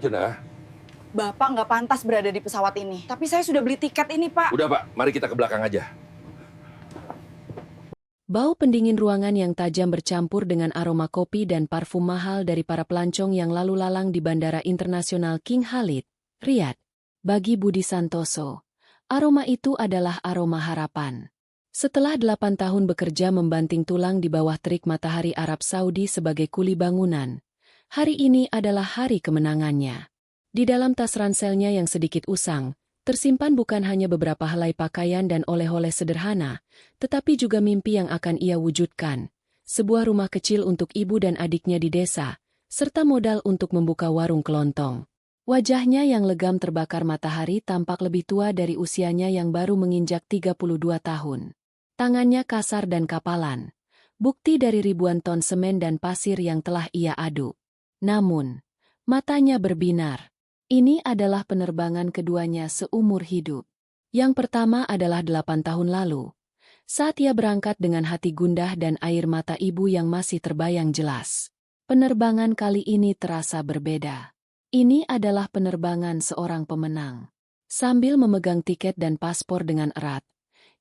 Jenah? Bapak nggak pantas berada di pesawat ini. Tapi saya sudah beli tiket ini, Pak. Udah, Pak. Mari kita ke belakang aja. Bau pendingin ruangan yang tajam bercampur dengan aroma kopi dan parfum mahal dari para pelancong yang lalu lalang di Bandara Internasional King Khalid, Riyadh. Bagi Budi Santoso, aroma itu adalah aroma harapan. Setelah 8 tahun bekerja membanting tulang di bawah terik matahari Arab Saudi sebagai kuli bangunan, hari ini adalah hari kemenangannya. Di dalam tas ranselnya yang sedikit usang, tersimpan bukan hanya beberapa helai pakaian dan oleh-oleh sederhana, tetapi juga mimpi yang akan ia wujudkan. Sebuah rumah kecil untuk ibu dan adiknya di desa, serta modal untuk membuka warung kelontong. Wajahnya yang legam terbakar matahari tampak lebih tua dari usianya yang baru menginjak 32 tahun. Tangannya kasar dan kapalan, bukti dari ribuan ton semen dan pasir yang telah ia aduk. Namun, matanya berbinar. Ini adalah penerbangan keduanya seumur hidup. Yang pertama adalah 8 tahun lalu, saat ia berangkat dengan hati gundah dan air mata ibu yang masih terbayang jelas. Penerbangan kali ini terasa berbeda. Ini adalah penerbangan seorang pemenang. Sambil memegang tiket dan paspor dengan erat,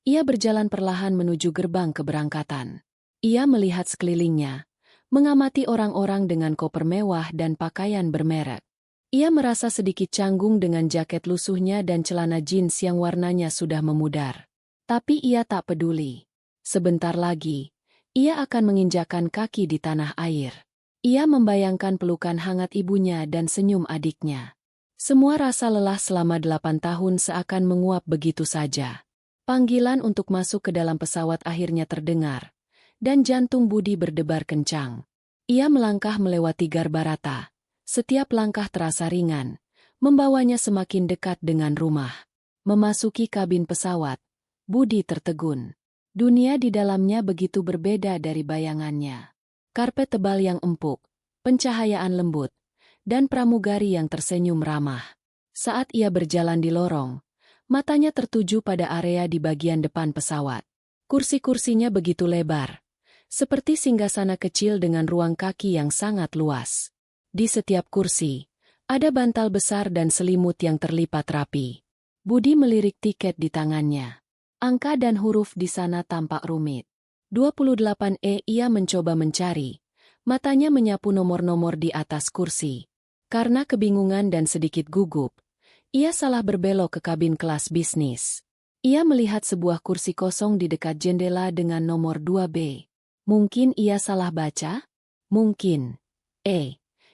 ia berjalan perlahan menuju gerbang keberangkatan. Ia melihat sekelilingnya, mengamati orang-orang dengan koper mewah dan pakaian bermerek. Ia merasa sedikit canggung dengan jaket lusuhnya dan celana jeans yang warnanya sudah memudar. Tapi ia tak peduli. Sebentar lagi, ia akan menginjakkan kaki di tanah air. Ia membayangkan pelukan hangat ibunya dan senyum adiknya. Semua rasa lelah selama 8 tahun seakan menguap begitu saja. Panggilan untuk masuk ke dalam pesawat akhirnya terdengar, dan jantung Budi berdebar kencang. Ia melangkah melewati garbarata. Setiap langkah terasa ringan, membawanya semakin dekat dengan rumah. Memasuki kabin pesawat, Budi tertegun. Dunia di dalamnya begitu berbeda dari bayangannya. Karpet tebal yang empuk, pencahayaan lembut, dan pramugari yang tersenyum ramah. Saat ia berjalan di lorong, matanya tertuju pada area di bagian depan pesawat. Kursi-kursinya begitu lebar, seperti singgasana kecil dengan ruang kaki yang sangat luas. Di setiap kursi, ada bantal besar dan selimut yang terlipat rapi. Budi melirik tiket di tangannya. Angka dan huruf di sana tampak rumit. 28E ia mencoba mencari. Matanya menyapu nomor-nomor di atas kursi. Karena kebingungan dan sedikit gugup, ia salah berbelok ke kabin kelas bisnis. Ia melihat sebuah kursi kosong di dekat jendela dengan nomor 2B. Mungkin ia salah baca? Mungkin.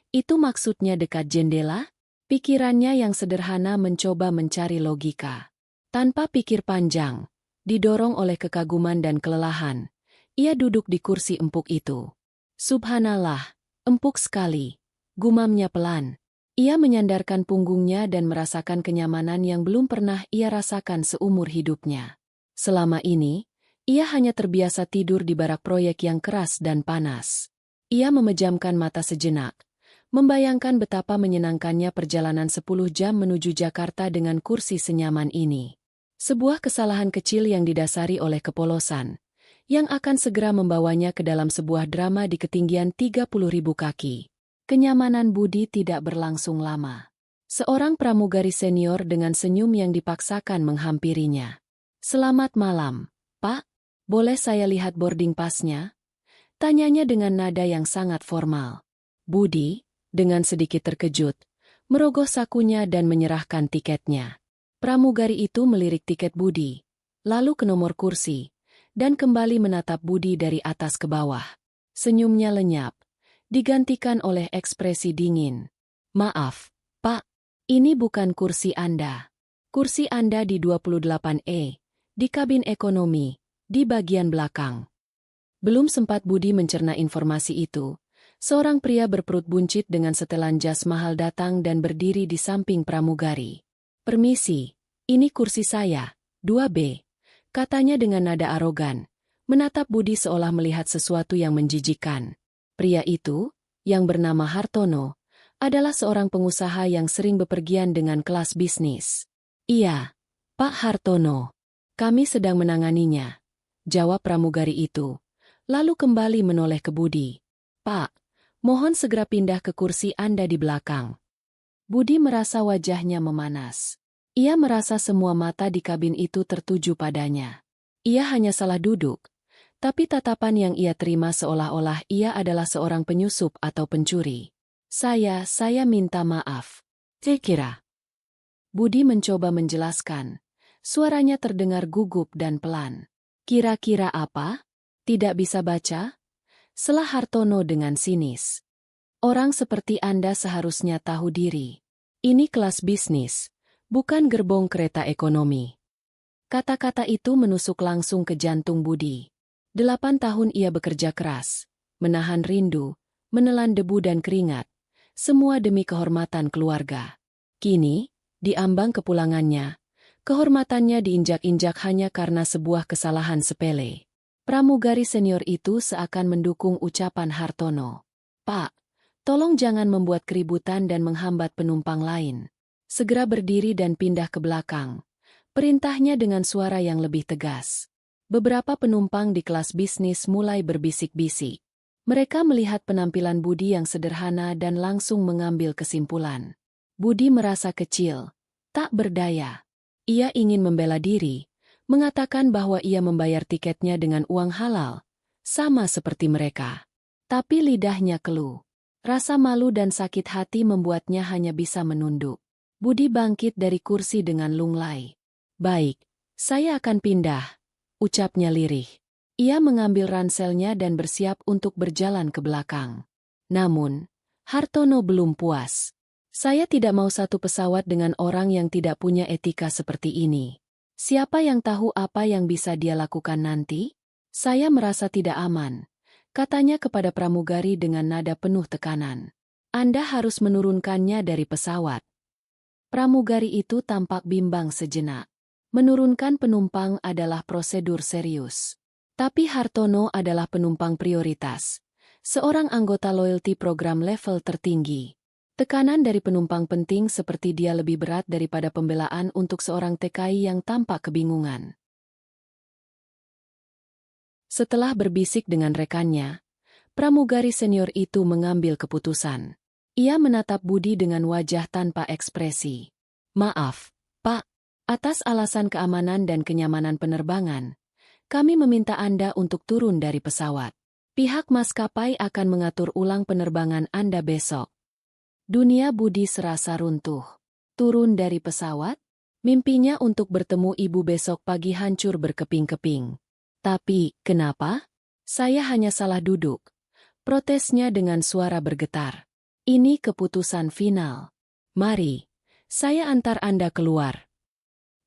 Itu maksudnya dekat jendela? Pikirannya yang sederhana mencoba mencari logika. Tanpa pikir panjang, didorong oleh kekaguman dan kelelahan, ia duduk di kursi empuk itu. Subhanallah, empuk sekali. Gumamnya pelan. Ia menyandarkan punggungnya dan merasakan kenyamanan yang belum pernah ia rasakan seumur hidupnya. Selama ini, ia hanya terbiasa tidur di barak proyek yang keras dan panas. Ia memejamkan mata sejenak, membayangkan betapa menyenangkannya perjalanan 10 jam menuju Jakarta dengan kursi senyaman ini. Sebuah kesalahan kecil yang didasari oleh kepolosan, yang akan segera membawanya ke dalam sebuah drama di ketinggian 30.000 kaki. Kenyamanan Budi tidak berlangsung lama. Seorang pramugari senior dengan senyum yang dipaksakan menghampirinya. "Selamat malam, Pak. Boleh saya lihat boarding pass-nya?" Tanyanya dengan nada yang sangat formal. Budi, dengan sedikit terkejut, merogoh sakunya dan menyerahkan tiketnya. Pramugari itu melirik tiket Budi, lalu ke nomor kursi, dan kembali menatap Budi dari atas ke bawah. Senyumnya lenyap, digantikan oleh ekspresi dingin. "Maaf, Pak, ini bukan kursi Anda. Kursi Anda di 28E, di kabin ekonomi, di bagian belakang." Belum sempat Budi mencerna informasi itu, seorang pria berperut buncit dengan setelan jas mahal datang dan berdiri di samping pramugari. "Permisi, ini kursi saya, 2B, katanya dengan nada arogan, menatap Budi seolah melihat sesuatu yang menjijikkan. Pria itu, yang bernama Hartono, adalah seorang pengusaha yang sering bepergian dengan kelas bisnis. "Iya, Pak Hartono. Kami sedang menanganinya," jawab pramugari itu, lalu kembali menoleh ke Budi. "Pak, mohon segera pindah ke kursi Anda di belakang." Budi merasa wajahnya memanas. Ia merasa semua mata di kabin itu tertuju padanya. Ia hanya salah duduk, tapi tatapan yang ia terima seolah-olah ia adalah seorang penyusup atau pencuri. Saya minta maaf. Kira. Budi mencoba menjelaskan. Suaranya terdengar gugup dan pelan. Kira-kira apa? Tidak bisa baca? Sela Hartono dengan sinis. Orang seperti Anda seharusnya tahu diri. Ini kelas bisnis, bukan gerbong kereta ekonomi. Kata-kata itu menusuk langsung ke jantung Budi. 8 tahun ia bekerja keras, menahan rindu, menelan debu dan keringat, semua demi kehormatan keluarga. Kini, di ambang kepulangannya, kehormatannya diinjak-injak hanya karena sebuah kesalahan sepele. Pramugari senior itu seakan mendukung ucapan Hartono. Pak, tolong jangan membuat keributan dan menghambat penumpang lain. Segera berdiri dan pindah ke belakang. Perintahnya dengan suara yang lebih tegas. Beberapa penumpang di kelas bisnis mulai berbisik-bisik. Mereka melihat penampilan Budi yang sederhana dan langsung mengambil kesimpulan. Budi merasa kecil, tak berdaya. Ia ingin membela diri, mengatakan bahwa ia membayar tiketnya dengan uang halal, sama seperti mereka. Tapi lidahnya keluh. Rasa malu dan sakit hati membuatnya hanya bisa menunduk. Budi bangkit dari kursi dengan lunglai. Baik, saya akan pindah, ucapnya lirih. Ia mengambil ranselnya dan bersiap untuk berjalan ke belakang. Namun, Hartono belum puas. Saya tidak mau satu pesawat dengan orang yang tidak punya etika seperti ini. Siapa yang tahu apa yang bisa dia lakukan nanti? Saya merasa tidak aman, katanya kepada pramugari dengan nada penuh tekanan. Anda harus menurunkannya dari pesawat. Pramugari itu tampak bimbang sejenak. Menurunkan penumpang adalah prosedur serius. Tapi Hartono adalah penumpang prioritas. Seorang anggota loyalty program level tertinggi. Tekanan dari penumpang penting seperti dia lebih berat daripada pembelaan untuk seorang TKI yang tampak kebingungan. Setelah berbisik dengan rekannya, pramugari senior itu mengambil keputusan. Ia menatap Budi dengan wajah tanpa ekspresi. Maaf, Pak, atas alasan keamanan dan kenyamanan penerbangan, kami meminta Anda untuk turun dari pesawat. Pihak maskapai akan mengatur ulang penerbangan Anda besok. Dunia Budi serasa runtuh. Turun dari pesawat? Mimpinya untuk bertemu ibu besok pagi hancur berkeping-keping. Tapi, kenapa? Saya hanya salah duduk. Protesnya dengan suara bergetar. Ini keputusan final. Mari, saya antar Anda keluar.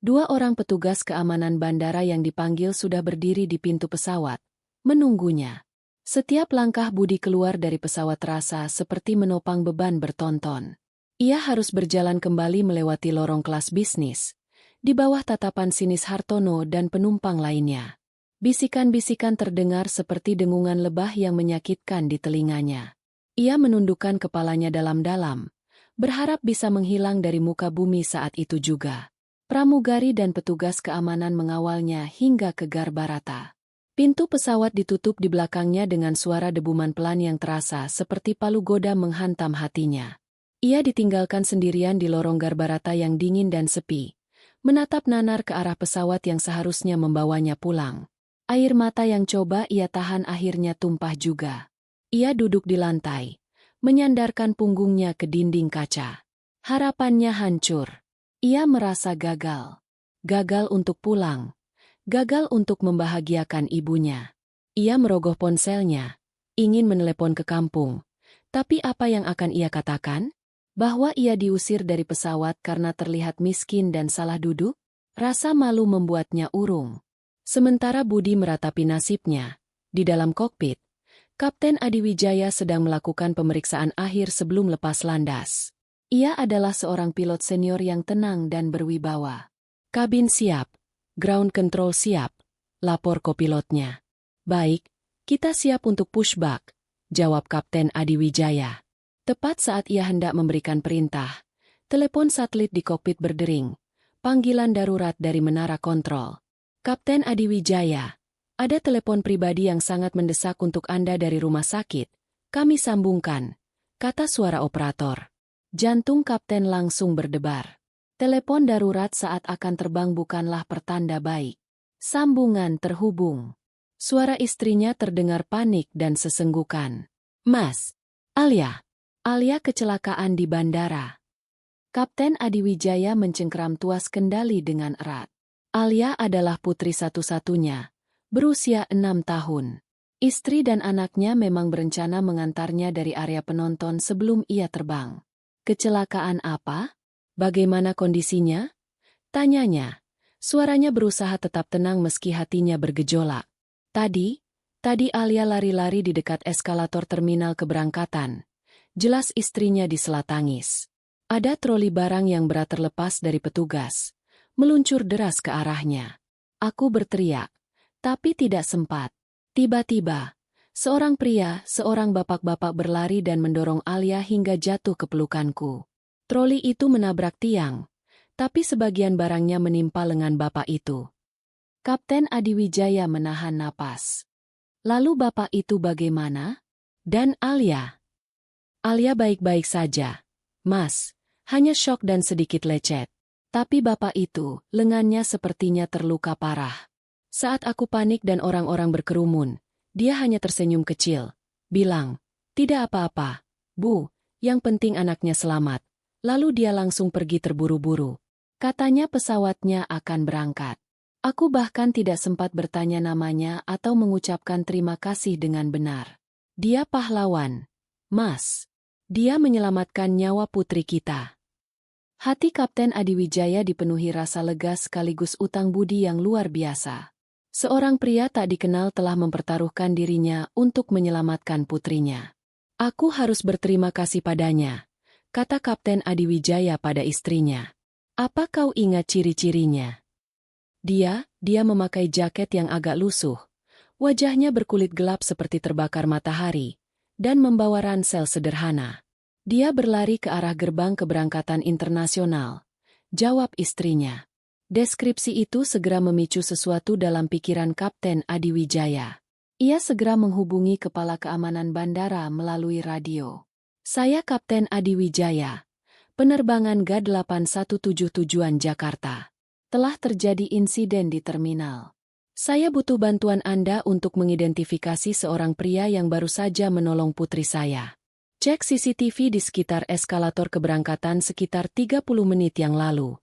2 orang petugas keamanan bandara yang dipanggil sudah berdiri di pintu pesawat, menunggunya. Setiap langkah Budi keluar dari pesawat terasa seperti menopang beban bertonton. Ia harus berjalan kembali melewati lorong kelas bisnis, di bawah tatapan sinis Hartono dan penumpang lainnya. Bisikan-bisikan terdengar seperti dengungan lebah yang menyakitkan di telinganya. Ia menundukkan kepalanya dalam-dalam, berharap bisa menghilang dari muka bumi saat itu juga. Pramugari dan petugas keamanan mengawalnya hingga ke Garbarata. Pintu pesawat ditutup di belakangnya dengan suara debuman pelan yang terasa seperti palu goda menghantam hatinya. Ia ditinggalkan sendirian di lorong Garbarata yang dingin dan sepi, menatap nanar ke arah pesawat yang seharusnya membawanya pulang. Air mata yang coba ia tahan akhirnya tumpah juga. Ia duduk di lantai, menyandarkan punggungnya ke dinding kaca. Harapannya hancur. Ia merasa gagal. Gagal untuk pulang. Gagal untuk membahagiakan ibunya. Ia merogoh ponselnya, ingin menelepon ke kampung. Tapi apa yang akan ia katakan? Bahwa ia diusir dari pesawat karena terlihat miskin dan salah duduk? Rasa malu membuatnya urung. Sementara Budi meratapi nasibnya, di dalam kokpit, Kapten Adiwijaya sedang melakukan pemeriksaan akhir sebelum lepas landas. Ia adalah seorang pilot senior yang tenang dan berwibawa. Kabin siap. Ground control siap, lapor kopilotnya. Baik, kita siap untuk pushback, jawab Kapten Adiwijaya. Tepat saat ia hendak memberikan perintah, telepon satelit di kokpit berdering, panggilan darurat dari menara kontrol. Kapten Adiwijaya, ada telepon pribadi yang sangat mendesak untuk Anda dari rumah sakit. Kami sambungkan, kata suara operator. Jantung kapten langsung berdebar. Telepon darurat saat akan terbang bukanlah pertanda baik. Sambungan terhubung. Suara istrinya terdengar panik dan sesenggukan. "Mas, Alia. Alia kecelakaan di bandara." Kapten Adiwijaya mencengkeram tuas kendali dengan erat. Alia adalah putri satu-satunya, berusia 6 tahun. Istri dan anaknya memang berencana mengantarnya dari area penonton sebelum ia terbang. "Kecelakaan apa? Bagaimana kondisinya?" tanyanya. Suaranya berusaha tetap tenang meski hatinya bergejolak. Tadi Alia lari-lari di dekat eskalator terminal keberangkatan. Jelas istrinya disela tangis. Ada troli barang yang berat terlepas dari petugas, meluncur deras ke arahnya. Aku berteriak, tapi tidak sempat. Tiba-tiba, seorang pria, seorang bapak-bapak berlari dan mendorong Alia hingga jatuh ke pelukanku. Troli itu menabrak tiang, tapi sebagian barangnya menimpa lengan bapak itu. Kapten Adiwijaya menahan napas. "Lalu bapak itu bagaimana? Dan Alia?" "Alia baik-baik saja, Mas. Hanya syok dan sedikit lecet. Tapi bapak itu, lengannya sepertinya terluka parah." Saat aku panik dan orang-orang berkerumun, dia hanya tersenyum kecil, bilang, "Tidak apa-apa, Bu, yang penting anaknya selamat." Lalu dia langsung pergi terburu-buru. Katanya pesawatnya akan berangkat. Aku bahkan tidak sempat bertanya namanya atau mengucapkan terima kasih dengan benar. Dia pahlawan, Mas. Dia menyelamatkan nyawa putri kita. Hati Kapten Adiwijaya dipenuhi rasa lega sekaligus utang budi yang luar biasa. Seorang pria tak dikenal telah mempertaruhkan dirinya untuk menyelamatkan putrinya. "Aku harus berterima kasih padanya," kata Kapten Adiwijaya pada istrinya. "Apa kau ingat ciri-cirinya?" Dia memakai jaket yang agak lusuh, wajahnya berkulit gelap seperti terbakar matahari, dan membawa ransel sederhana. Dia berlari ke arah gerbang keberangkatan internasional, jawab istrinya. Deskripsi itu segera memicu sesuatu dalam pikiran Kapten Adiwijaya. Ia segera menghubungi kepala keamanan bandara melalui radio. "Saya Kapten Adiwijaya, penerbangan G817 tujuan Jakarta. Telah terjadi insiden di terminal. Saya butuh bantuan Anda untuk mengidentifikasi seorang pria yang baru saja menolong putri saya. Cek CCTV di sekitar eskalator keberangkatan sekitar 30 menit yang lalu."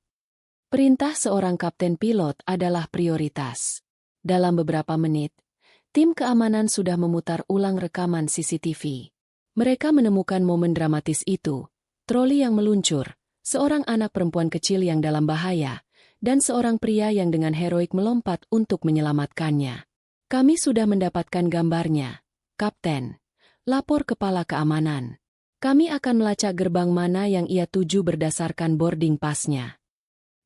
Perintah seorang kapten pilot adalah prioritas. Dalam beberapa menit, tim keamanan sudah memutar ulang rekaman CCTV. Mereka menemukan momen dramatis itu, troli yang meluncur, seorang anak perempuan kecil yang dalam bahaya, dan seorang pria yang dengan heroik melompat untuk menyelamatkannya. "Kami sudah mendapatkan gambarnya, Kapten," lapor kepala keamanan. "Kami akan melacak gerbang mana yang ia tuju berdasarkan boarding pass-nya."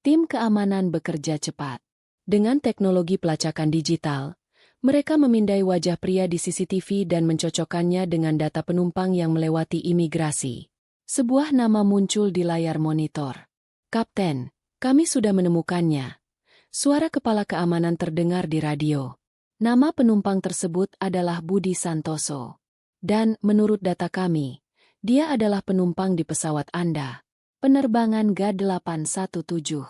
Tim keamanan bekerja cepat. Dengan teknologi pelacakan digital, mereka memindai wajah pria di CCTV dan mencocokkannya dengan data penumpang yang melewati imigrasi. Sebuah nama muncul di layar monitor. "Kapten, kami sudah menemukannya." Suara kepala keamanan terdengar di radio. "Nama penumpang tersebut adalah Budi Santoso. Dan menurut data kami, dia adalah penumpang di pesawat Anda. Penerbangan G817.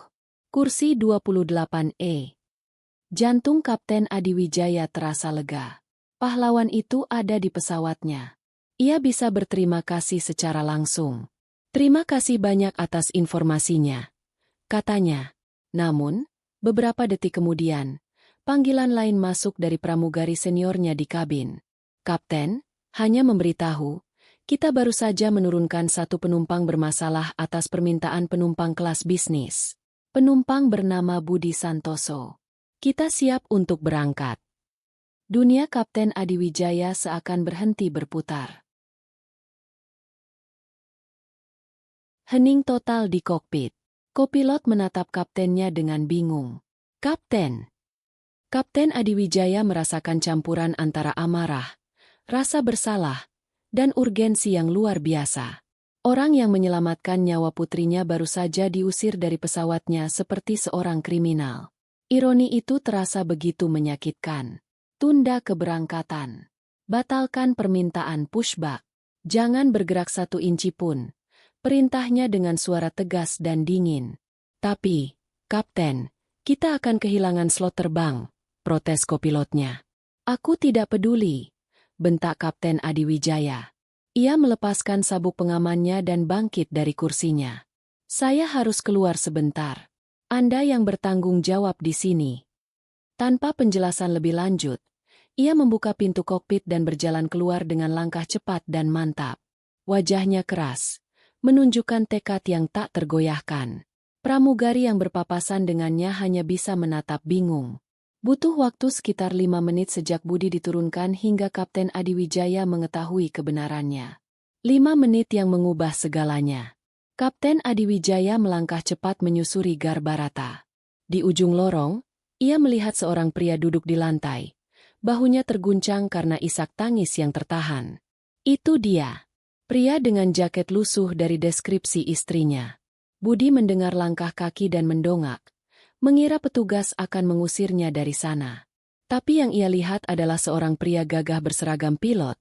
Kursi 28E. Jantung Kapten Adiwijaya terasa lega. Pahlawan itu ada di pesawatnya. Ia bisa berterima kasih secara langsung. "Terima kasih banyak atas informasinya," katanya. Namun, beberapa detik kemudian, panggilan lain masuk dari pramugari seniornya di kabin. "Kapten, hanya memberitahu, kita baru saja menurunkan satu penumpang bermasalah atas permintaan penumpang kelas bisnis. Penumpang bernama Budi Santoso. Kita siap untuk berangkat." Dunia Kapten Adiwijaya seakan berhenti berputar. Hening total di kokpit. Kopilot menatap kaptennya dengan bingung. "Kapten." Kapten Adiwijaya merasakan campuran antara amarah, rasa bersalah, dan urgensi yang luar biasa. Orang yang menyelamatkan nyawa putrinya baru saja diusir dari pesawatnya seperti seorang kriminal. Ironi itu terasa begitu menyakitkan. Tunda keberangkatan. Batalkan permintaan pushback. Jangan bergerak 1 inci pun. Perintahnya dengan suara tegas dan dingin. Tapi, Kapten, kita akan kehilangan slot terbang, protes kopilotnya. Aku tidak peduli, bentak Kapten Adiwijaya. Ia melepaskan sabuk pengamannya dan bangkit dari kursinya. Saya harus keluar sebentar. Anda yang bertanggung jawab di sini. Tanpa penjelasan lebih lanjut, ia membuka pintu kokpit dan berjalan keluar dengan langkah cepat dan mantap. Wajahnya keras, menunjukkan tekad yang tak tergoyahkan. Pramugari yang berpapasan dengannya hanya bisa menatap bingung. Butuh waktu sekitar 5 menit sejak Budi diturunkan hingga Kapten Adiwijaya mengetahui kebenarannya. 5 menit yang mengubah segalanya. Kapten Adiwijaya melangkah cepat menyusuri Garbarata. Di ujung lorong, ia melihat seorang pria duduk di lantai. Bahunya terguncang karena isak tangis yang tertahan. Itu dia. Pria dengan jaket lusuh dari deskripsi istrinya. Budi mendengar langkah kaki dan mendongak, mengira petugas akan mengusirnya dari sana. Tapi yang ia lihat adalah seorang pria gagah berseragam pilot,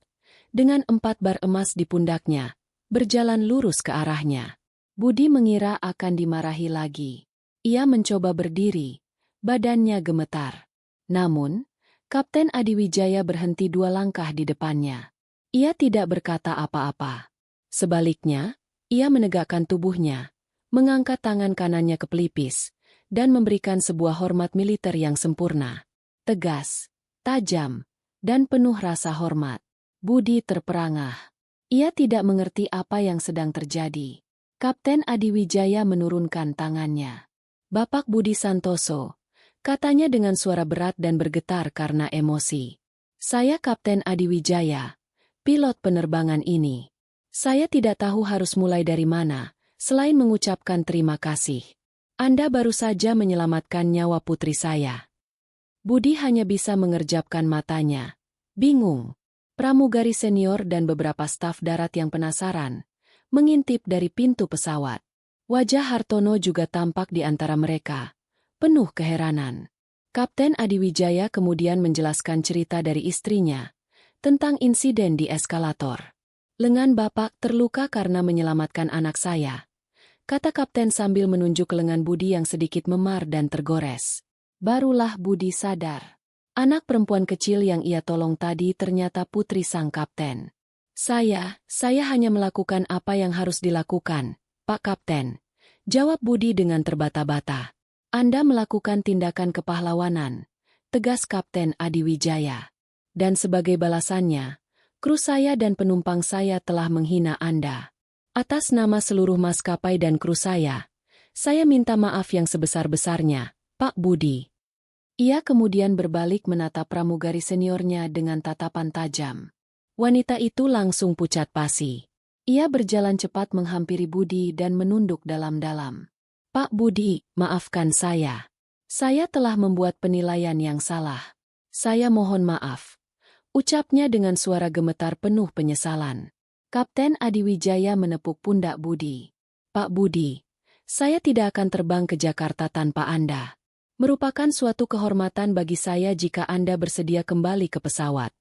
dengan 4 bar emas di pundaknya, berjalan lurus ke arahnya. Budi mengira akan dimarahi lagi. Ia mencoba berdiri, badannya gemetar. Namun, Kapten Adiwijaya berhenti 2 langkah di depannya. Ia tidak berkata apa-apa. Sebaliknya, ia menegakkan tubuhnya, mengangkat tangan kanannya ke pelipis, dan memberikan sebuah hormat militer yang sempurna. Tegas, tajam, dan penuh rasa hormat. Budi terperangah. Ia tidak mengerti apa yang sedang terjadi. Kapten Adiwijaya menurunkan tangannya. Bapak Budi Santoso, katanya dengan suara berat dan bergetar karena emosi. Saya Kapten Adiwijaya, pilot penerbangan ini. Saya tidak tahu harus mulai dari mana, selain mengucapkan terima kasih. Anda baru saja menyelamatkan nyawa putri saya. Budi hanya bisa mengerjapkan matanya. Bingung. Pramugari senior dan beberapa staf darat yang penasaran mengintip dari pintu pesawat. Wajah Hartono juga tampak di antara mereka, penuh keheranan. Kapten Adiwijaya kemudian menjelaskan cerita dari istrinya tentang insiden di eskalator. Lengan Bapak terluka karena menyelamatkan anak saya, kata Kapten sambil menunjuk lengan Budi yang sedikit memar dan tergores. Barulah Budi sadar. Anak perempuan kecil yang ia tolong tadi ternyata putri sang Kapten. Saya hanya melakukan apa yang harus dilakukan, Pak Kapten, jawab Budi dengan terbata-bata. Anda melakukan tindakan kepahlawanan, tegas Kapten Adiwijaya. Dan sebagai balasannya, kru saya dan penumpang saya telah menghina Anda. Atas nama seluruh maskapai dan kru saya minta maaf yang sebesar-besarnya, Pak Budi. Ia kemudian berbalik menatap pramugari seniornya dengan tatapan tajam. Wanita itu langsung pucat pasi. Ia berjalan cepat menghampiri Budi dan menunduk dalam-dalam. Pak Budi, maafkan saya. Saya telah membuat penilaian yang salah. Saya mohon maaf. Ucapnya dengan suara gemetar penuh penyesalan. Kapten Adiwijaya menepuk pundak Budi. Pak Budi, saya tidak akan terbang ke Jakarta tanpa Anda. Merupakan suatu kehormatan bagi saya jika Anda bersedia kembali ke pesawat.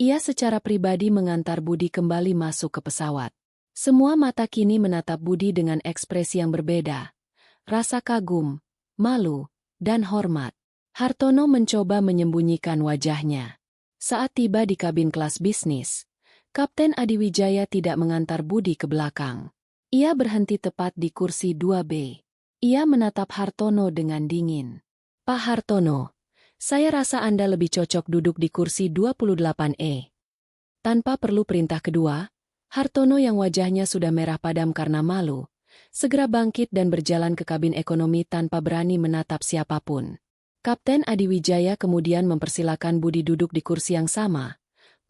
Ia secara pribadi mengantar Budi kembali masuk ke pesawat. Semua mata kini menatap Budi dengan ekspresi yang berbeda. Rasa kagum, malu, dan hormat. Hartono mencoba menyembunyikan wajahnya. Saat tiba di kabin kelas bisnis, Kapten Adiwijaya tidak mengantar Budi ke belakang. Ia berhenti tepat di kursi 2B. Ia menatap Hartono dengan dingin. Pak Hartono, saya rasa Anda lebih cocok duduk di kursi 28E. Tanpa perlu perintah kedua, Hartono yang wajahnya sudah merah padam karena malu, segera bangkit dan berjalan ke kabin ekonomi tanpa berani menatap siapapun. Kapten Adiwijaya kemudian mempersilakan Budi duduk di kursi yang sama,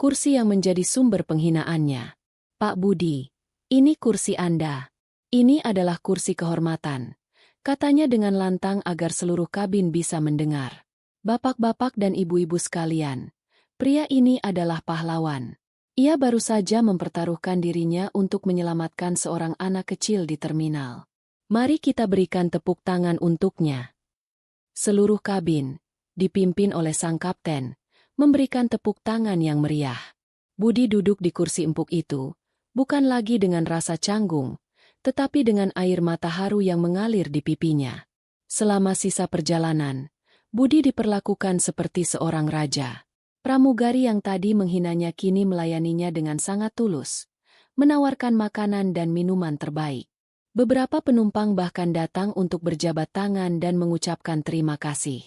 kursi yang menjadi sumber penghinaannya. Pak Budi, ini kursi Anda. Ini adalah kursi kehormatan, katanya dengan lantang agar seluruh kabin bisa mendengar. Bapak-bapak dan ibu-ibu sekalian, pria ini adalah pahlawan. Ia baru saja mempertaruhkan dirinya untuk menyelamatkan seorang anak kecil di terminal. Mari kita berikan tepuk tangan untuknya. Seluruh kabin, dipimpin oleh sang kapten, memberikan tepuk tangan yang meriah. Budi duduk di kursi empuk itu, bukan lagi dengan rasa canggung, tetapi dengan air mata haru yang mengalir di pipinya. Selama sisa perjalanan, Budi diperlakukan seperti seorang raja. Pramugari yang tadi menghinanya kini melayaninya dengan sangat tulus, menawarkan makanan dan minuman terbaik. Beberapa penumpang bahkan datang untuk berjabat tangan dan mengucapkan terima kasih.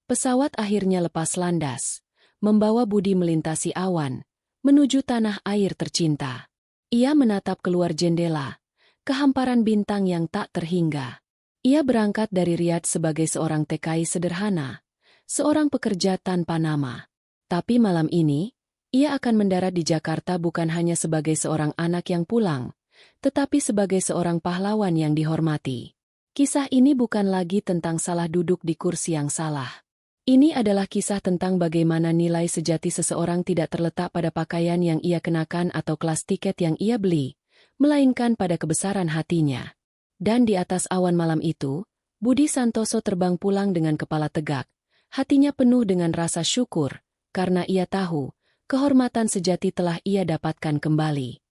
Pesawat akhirnya lepas landas, membawa Budi melintasi awan, menuju tanah air tercinta. Ia menatap keluar jendela, ke hamparan bintang yang tak terhingga. Ia berangkat dari Riyadh sebagai seorang TKI sederhana, seorang pekerja tanpa nama. Tapi malam ini, ia akan mendarat di Jakarta bukan hanya sebagai seorang anak yang pulang, tetapi sebagai seorang pahlawan yang dihormati. Kisah ini bukan lagi tentang salah duduk di kursi yang salah. Ini adalah kisah tentang bagaimana nilai sejati seseorang tidak terletak pada pakaian yang ia kenakan atau kelas tiket yang ia beli, melainkan pada kebesaran hatinya. Dan di atas awan malam itu, Budi Santoso terbang pulang dengan kepala tegak, hatinya penuh dengan rasa syukur, karena ia tahu, kehormatan sejati telah ia dapatkan kembali.